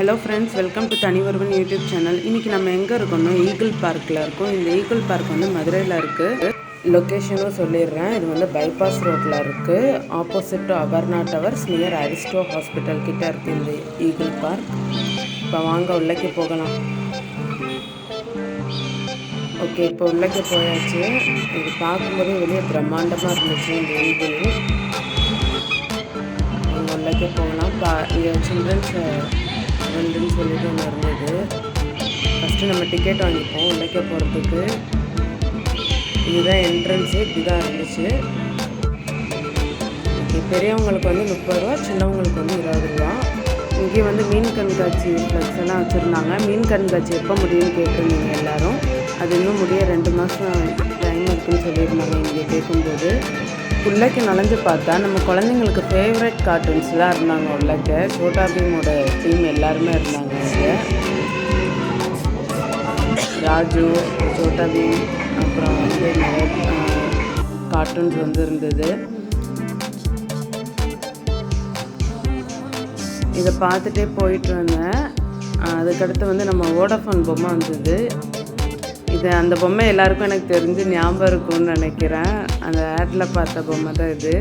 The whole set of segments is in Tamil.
ஹலோ ஃப்ரெண்ட்ஸ், வெல்கம் டு தனி ஒருவன் யூடியூப் சேனல். இன்றைக்கி நம்ம எங்கே இருக்கோம்னா ஈகிள் பார்க்கில் இருக்கோம். இந்த ஈகிள் பார்க் வந்து மதுரையில் இருக்குது. லொக்கேஷனும் சொல்லிடுறேன். இது வந்து பைபாஸ் ரோட்டில் இருக்குது. Opposite to Aparna towers near Aristo hospital கிட்டே இருக்குது இந்த ஈகிள் பார்க். இப்போ வாங்க உள்ளே போகலாம். ஓகே, இப்போ உள்ளே போயாச்சு. இது பார்க்கும்போது வெளியே பிரம்மாண்டமாக இருந்துச்சு இந்த ஈகிள். உள்ளே போகலாம். இங்கே சில்ட்ரன்ஸ் வேர்ல்டுன்னு சொல்லிட்டு ஒன்று இருந்தது. ஃபஸ்ட்டு நம்ம டிக்கெட் வாங்கிப்போம் உள்ளே போகிறதுக்கு. இதுதான் என்ட்ரன்ஸு, இப்படி தான் இருந்துச்சு. பெரியவங்களுக்கு வந்து 30 ரூபா, சின்னவங்களுக்கு வந்து 20 ரூபா. இங்கே வந்து மீன் கண்காட்சி ஃப்ளக்ஸ் எல்லாம் வச்சுருந்தாங்க. மீன் கண்காட்சி எப்போ முடியும்னு கேட்டிருந்தீங்க எல்லோரும். அது இன்னும் முடிய 2 மாதம் டைம் இருக்குதுன்னு சொல்லியிருந்தாங்க இங்கே கேட்கும்போது. உள்ளக்க நுழைஞ்சு பார்த்தா நம்ம குழந்தைங்களுக்கு ஃபேவரட் கார்ட்டூன்ஸ்லாம் இருந்தாங்க உள்ளக்க. சோட்டா பீமோட டீம் எல்லாருமே இருந்தாங்க இங்கே. ராஜு, சோட்டா பீம், அப்புறம் வந்து நிறைய கார்ட்டூன்ஸ் வந்து இருந்தது. இதை பார்த்துட்டே போயிட்டு வந்தேன். அதுக்கடுத்து வந்து நம்ம வோடாஃபோன் பொம்மை வந்தது. அந்த பொம்மை எல்லாருக்கும் எனக்கு தெரிஞ்சு ஞாபகம் இருக்கும்னு நினைக்கிறேன். அந்த ஆட்டில் பார்த்த பொம்மை தான் இது.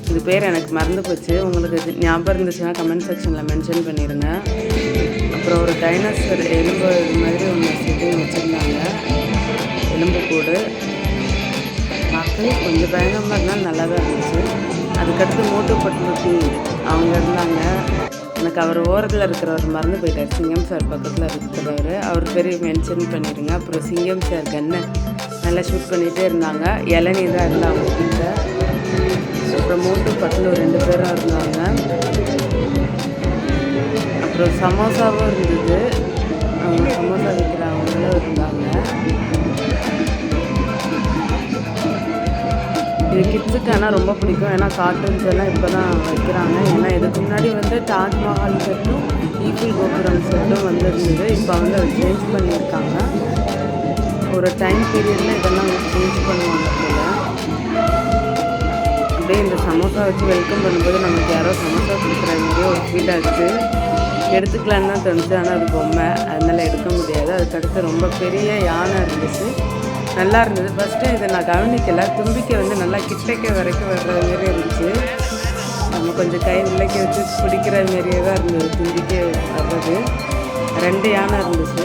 இது பேர் எனக்கு மறந்து போச்சு. உங்களுக்கு இது ஞாபகம் இருந்துச்சுன்னா கமெண்ட் செக்ஷனில் மென்ஷன் பண்ணிடுங்க. அப்புறம் ஒரு டைனோசர் எலும்பு இது மாதிரி ஒன்று செட்டிங் வச்சுருந்தாங்க, எலும்பு கூடு. மக்கள் கொஞ்சம் பயங்கரமாக இருந்தாலும் நல்லா தான் இருந்துச்சு. அதுக்கடுத்து மோட்டு பட்லூட்டி அவங்க இருந்தாங்க. எனக்கு அவர் ஓரத்தில் இருக்கிறவர் மறந்து போயிட்டார். சிங்கம் சார் பக்கத்தில் இருக்கிறவர், அவர் பேர் மென்ஷன் பண்ணிடுங்க. அப்புறம் சிங்கம் சார் கன்னை நல்லா ஷூட் பண்ணிகிட்டே இருந்தாங்க. இளநீ தான் இருந்தாங்க அவங்க கிட்ட. அப்புறம் மோட்டு பட்டில் 2 பேரும் இருந்தாங்க. அப்புறம் சமோசாவும் இருந்தது. அவங்க சமோசா விற்கிறவங்களும் இருந்தாங்க. இது கிட்ஸுக்கு ஆனால் ரொம்ப பிடிக்கும். ஏன்னா கார்ட்டூன்ஸ் எல்லாம் இப்போ தான் வைக்கிறாங்க. ஏன்னா இதுக்கு முன்னாடி வந்து தாஜ்மஹால் செட்டும் ஈஃபில் கோபுரம் செட்டும் வந்து இருந்தது. இப்போ வந்து அதை சேஞ்ச் பண்ணியிருக்காங்க. ஒரு டைம் பீரியடில் இதெல்லாம் சேஞ்ச் பண்ணுவாங்க போல. அப்படியே இந்த சமோசா வச்சு வெல்கம் பண்ணும்போது நமக்கு யாரோ சமோசா கொடுக்குற மாதிரியே ஒரு ஃபீல் ஆச்சு. எடுத்துக்கலான்னு தான் தோணுச்சு. ஆனால் அது பொம்மை, அதனால் எடுக்க முடியாது. அதுக்கடுத்து ரொம்ப பெரிய யானை இருந்துச்சு, நல்லா இருந்தது. ஃபஸ்ட்டு இதை நான் கவனிக்கலை. தும்பிக்கை வந்து நல்லா கிட்டக்க வரைக்கும் வர்ற மாரி இருந்துச்சு. நம்ம கொஞ்சம் கை விளக்கி வச்சு பிடிக்கிற மாரியே தான் இருந்தது தும்பிக்கை வர்றது. 2 யானை இருந்துச்சு.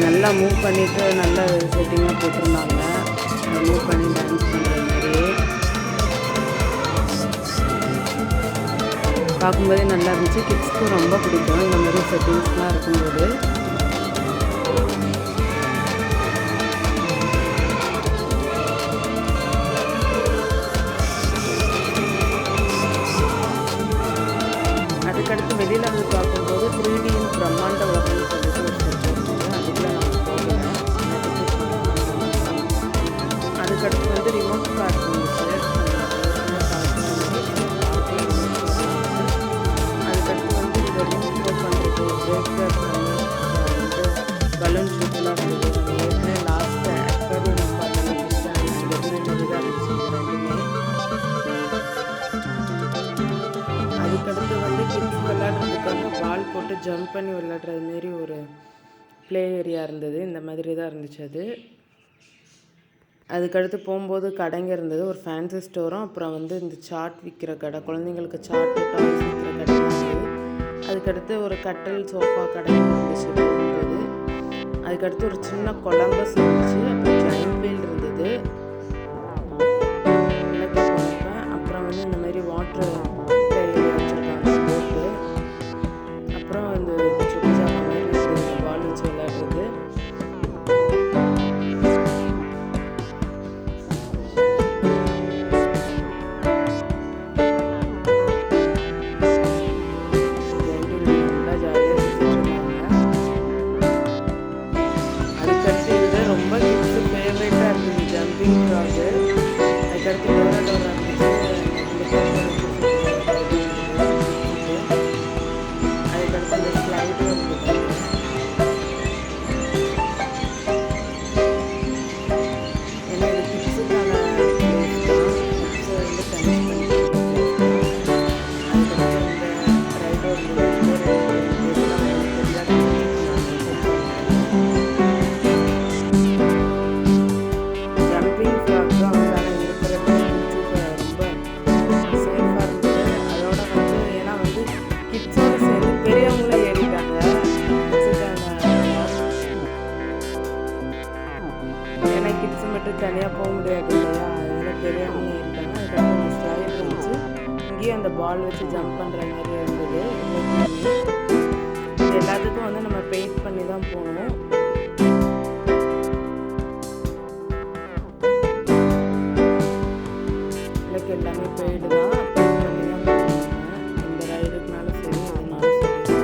நல்லா மூவ் பண்ணிவிட்டு நல்லா செட்டிங்காக போட்டிருந்தாங்க. மூவ் பண்ணி டான்ஸ் பண்ணுற மாதிரியே பார்க்கும்போதே நல்லா இருந்துச்சு. கிட்ஸ்க்கும் ரொம்ப பிடிக்கும் இந்த மாதிரி செட்டிங்ஸ்லாம் இருக்கும்போது. அதுக்கடுத்து வெளியில் வந்து பார்க்கும்போது 3D பிரம்மாண்ட உலகம்னு சொல்லிட்டு ஒரு செட் இருந்தது. அதுக்குள்ளே நம்ம போகலை. அதுக்கடுத்து வந்து ரிமோட் கார் இருந்துச்சு. அதுக்கடுத்து வந்து இந்த ரிமோட் பண்ணுறது, பிரேக்கர் வந்து பலூன் ஷூட்டெல்லாம் இருந்தது. நம்ம ஏற்கனவே லாஸ்ட்டு அக்வாரியம் பார்த்தோம் தான் இருந்துச்சு ரெண்டுமே. அதுக்கடுத்து வந்து கிட்ஸ் விளையாடுறதுக்காக பால் போட்டு ஜம்ப் பண்ணி விளையாடுறது மாரி ஒரு ப்ளே ஏரியா இருந்தது. இந்த மாதிரி தான் இருந்துச்சு அது. அதுக்கடுத்து போகும்போது கடைங்க இருந்தது. ஒரு ஃபேன்சி ஸ்டோரும், அப்புறம் வந்து இந்த சாட் விற்கிற கடை, குழந்தைங்களுக்கு சாட்டு டாய்ஸ் விற்கிற கடைலாம் இருந்தது. அதுக்கடுத்து ஒரு கட்டல் சோஃபா கடை இருந்துச்சு போகும்போது. அதுக்கடுத்து ஒரு சின்ன கொலம்பஸ் இருந்துச்சு. அப்புறம் ஜாயின் வீல் இருந்தது. அப்புறம் வந்து இந்த மாதிரி வாட்ரு ரொம்ப கிட்ஸு மட்டும் தனியாக போக முடியாது இல்லையா, அதனால் பெரியவங்க இருக்காங்க. அதுக்கப்புறம் அந்த ஸ்லைட் இருந்துச்சு, இங்கேயும் அந்த பால் வச்சு ஜம்ப் பண்ணுற மாதிரி இருந்தது. இது எல்லாத்துக்கும் வந்து நம்ம பெயிண்ட் பண்ணி தான் போகணும். எனக்கு எல்லாமே பெய்டு தான், பெயிண்ட் பண்ணி தான் போகணும். இந்த ரைடுக்குனாலும் சரி எதுனாலும் சரி.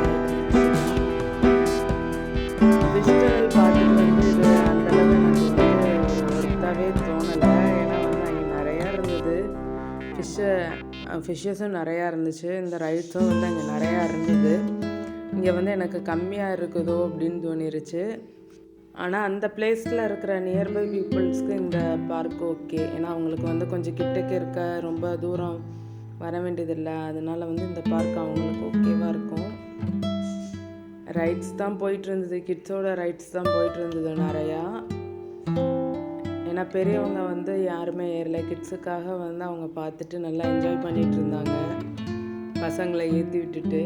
விசிட்டர் பார்த்துட்டு வந்து இது அந்தளவு எனக்கு வந்து ஒர்த்தாகவே தோணலை. ஏன்னா வந்து அங்கே நிறையா இருந்தது, ஃபிஷ்ஷஸும் நிறையா இருந்துச்சு. இந்த ரைட்ஸும் வந்து அங்கே நிறையா இருந்தது. இங்கே வந்து எனக்கு கம்மியாக இருக்குதோ அப்படின்னு தோணிருச்சு. ஆனால் அந்த பிளேஸில் இருக்கிற நியர்பை பீப்புள்ஸ்க்கு இந்த பார்க் ஓகே. ஏன்னா அவங்களுக்கு வந்து கொஞ்சம் கிட்டக்க இருக்க, ரொம்ப தூரம் வர வேண்டியதில்லை. அதனால வந்து இந்த பார்க் அவங்களுக்கு ஓகேவாக இருக்கும். ரைட்ஸ் தான் போயிட்டு இருந்தது, கிட்ஸோட ரைட்ஸ் தான் போயிட்டு இருந்தது நிறையா. ஏன்னா பெரியவங்க வந்து யாருமே ஏறல, கிட்ஸுக்காக வந்து அவங்க பார்த்துட்டு நல்லா என்ஜாய் பண்ணிகிட்டு இருந்தாங்க, பசங்களை ஏற்றி விட்டுட்டு.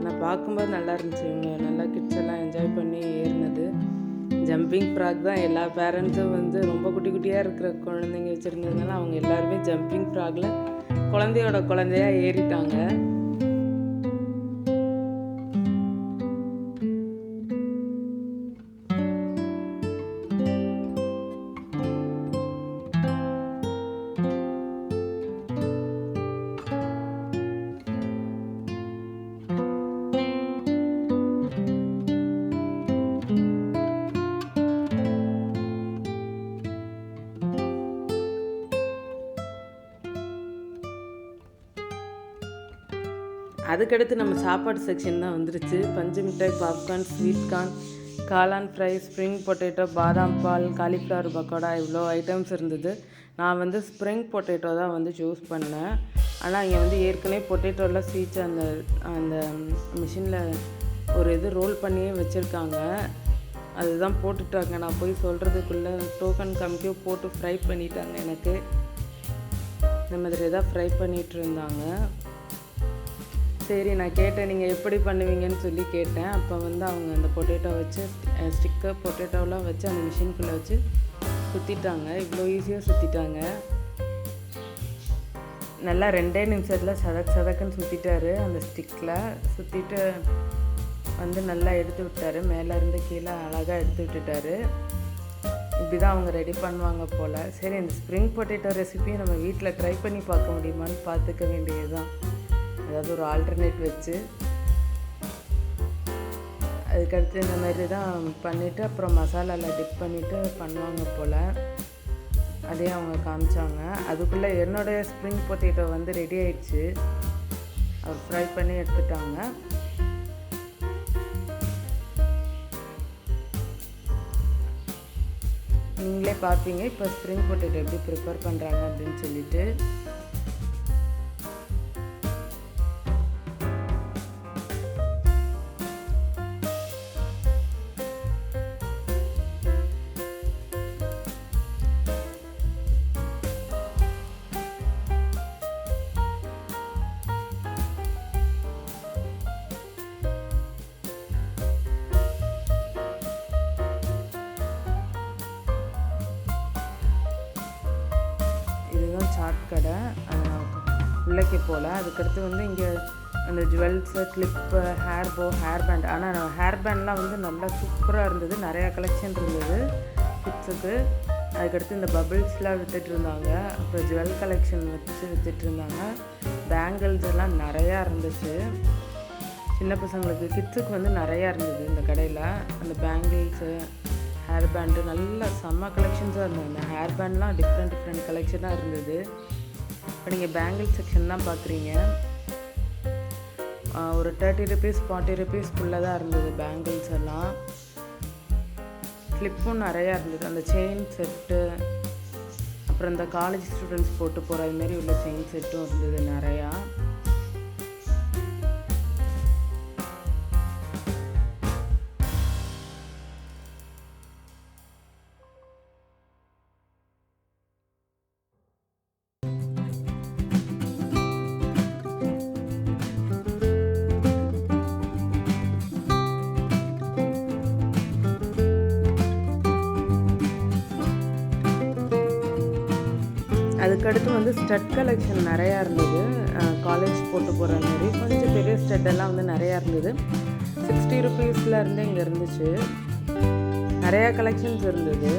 நான் பார்க்கும்போது நல்லா இருந்துச்சு, இவங்க நல்லா கிட்ஸ் எல்லாம் என்ஜாய் பண்ணி ஏறினது. ஜம்பிங் ஃப்ராக் தான் எல்லா பேரண்ட்ஸும் வந்து ரொம்ப குட்டி குட்டியாக இருக்கிற குழந்தைங்க வச்சுருந்ததுனால அவங்க எல்லாருமே ஜம்பிங் ஃப்ராகில் குழந்தையோட குழந்தையாக ஏறிட்டாங்க. அதுக்கடுத்து நம்ம சாப்பாடு செக்ஷன் தான் வந்துருச்சு. பஞ்சு மிட்டாய், பாப்கார்ன், ஸ்வீட் கார்ன், காளான் ஃப்ரை, ஸ்ப்ரிங் பொட்டேட்டோ, பாதாம் பால், காலிஃப்ளவர் பக்கோடா, இவ்வளோ ஐட்டம்ஸ் இருந்தது. நான் வந்து ஸ்ப்ரிங் பொட்டேட்டோ தான் வந்து சூஸ் பண்ணேன். ஆனால் இங்கே வந்து ஏற்கனவே பொட்டேட்டோலாம் சீச்சு அந்த அந்த மிஷினில் ஒரு இது ரோல் பண்ணியே வச்சுருக்காங்க, அதுதான் போட்டுட்டாங்க. நான் போய் சொல்கிறதுக்குள்ளே டோக்கன் கம்மியாக போட்டு ஃப்ரை பண்ணிட்டாங்க. எனக்கு இந்த மாதிரி தான் ஃப்ரை பண்ணிகிட்டு இருந்தாங்க. சரி, நான் கேட்டேன் நீங்கள் எப்படி பண்ணுவீங்கன்னு சொல்லி கேட்டேன். அப்போ வந்து அவங்க அந்த பொட்டேட்டோ வச்சு ஸ்டிக்கர் பொட்டேட்டோலாம் வச்சு அந்த மிஷின்குள்ளே வச்சு சுற்றிட்டாங்க. இவ்வளோ ஈஸியாக சுற்றிட்டாங்க. நல்லா 2 நிமிஷத்தில் சதக்குன்னு சுற்றிட்டாரு. அந்த ஸ்டிக்கில் சுற்றிட்டு வந்து நல்லா எடுத்து விட்டார். மேலே இருந்து கீழே அழகாக எடுத்து விட்டுட்டாரு. இப்படி தான் அவங்க ரெடி பண்ணுவாங்க போல். சரி, இந்த ஸ்ப்ரிங் பொட்டேட்டோ ரெசிபியை நம்ம வீட்டில் ட்ரை பண்ணி பார்க்க முடியுமான்னு பார்த்துக்க வேண்டியது தான். அதாவது ஒரு ஆல்டர்னேட் வச்சு அதுக்கடுத்து இந்த மாதிரி தான் பண்ணிவிட்டு அப்புறம் மசாலாவில் டிப் பண்ணிவிட்டு பண்ணுவாங்க போல். அதே அவங்க காமிச்சாங்க. அதுக்குள்ளே என்னோடய ஸ்ப்ரிங் பொட்டேட்டோ வந்து ரெடி ஆயிடுச்சு. அவர் ஃப்ரை பண்ணி எடுத்துட்டாங்க. நீங்களே பார்ப்பீங்க இப்போ ஸ்ப்ரிங் பொட்டேட்டோ எப்படி ப்ரிப்பேர் பண்ணுறாங்க அப்படின்னு சொல்லிட்டு. சாட் கடை, உள்ளக்கே போல். அதுக்கடுத்து வந்து இங்கே அந்த ஜுவல்ஸு, கிளிப்பு, ஹேர் பேண்ட். ஆனால் ஹேர் பேண்ட்லாம் வந்து நல்லா சூப்பராக இருந்தது. நிறையா கலெக்ஷன் இருந்தது கிட்ஸுக்கு. அதுக்கடுத்து இந்த பபிள்ஸ்லாம் விற்றுட்டு இருந்தாங்க. அப்புறம் ஜுவல் கலெக்ஷன் வச்சு விற்றுட்டு இருந்தாங்க. பேங்கிள்ஸ் எல்லாம் நிறையா இருந்துச்சு. சின்ன பசங்களுக்கு கிட்ஸுக்கு வந்து நிறையா இருந்தது இந்த கடையில். அந்த பேங்கிள்ஸு, ஹேர் பேண்டு நல்லா செம்ம கலெக்ஷன்ஸாக இருந்தது. அந்த ஹேர் பேண்ட்லாம் டிஃப்ரெண்ட் கலெக்ஷனாக இருந்தது. இப்போ நீங்கள் பேங்கிள் செக்ஷன் தான் பார்க்குறீங்க. ஒரு 30 rupees 40 rupeesக்குள்ளே தான் இருந்தது பேங்கிள்ஸ் எல்லாம். கிளிப்பும் நிறையா இருந்தது. அந்த செயின் செட்டு, அப்புறம் இந்த காலேஜ் ஸ்டூடெண்ட்ஸ் போட்டு போகிற அதுமாரி உள்ள செயின் செட்டும் இருந்தது நிறையா. அதுக்கடுத்து வந்து ஸ்டட் கலெக்ஷன் நிறையா இருந்தது. காலேஜ் போட்டு போகிற மாதிரி கொஞ்சம் பெரிய ஸ்டட்டெல்லாம் வந்து நிறையா இருந்தது. 60 ருபீஸில் இருந்து இங்கே இருந்துச்சு. நிறையா கலெக்ஷன்ஸ் இருந்தது.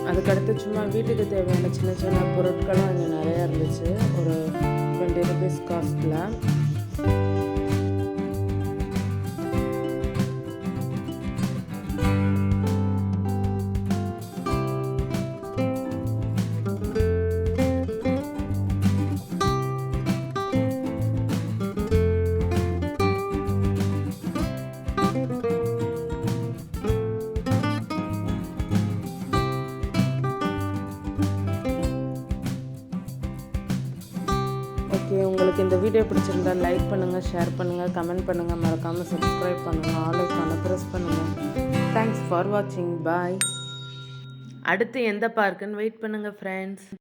அதுக்கடுத்து சும்மா வீட்டுக்கு தேவையான சின்ன சின்ன பொருட்களும் அங்கே நிறையா இருந்துச்சு. ஒரு 20 ருபீஸ் காஸ்ட்டில். ஓகே, உங்களுக்கு இந்த வீடியோ பிடிச்சிருந்தா லைக் பண்ணுங்கள், ஷேர் பண்ணுங்கள், கமெண்ட் பண்ணுங்கள், மறக்காமல் சப்ஸ்கிரைப் பண்ணுங்கள், ஆல் ஐகானை ப்ரெஸ் பண்ணுங்கள். தேங்க்ஸ் ஃபார் வாட்சிங். பாய். அடுத்து எந்த பார்க்குன்னு வெயிட் பண்ணுங்கள் ஃப்ரெண்ட்ஸ்.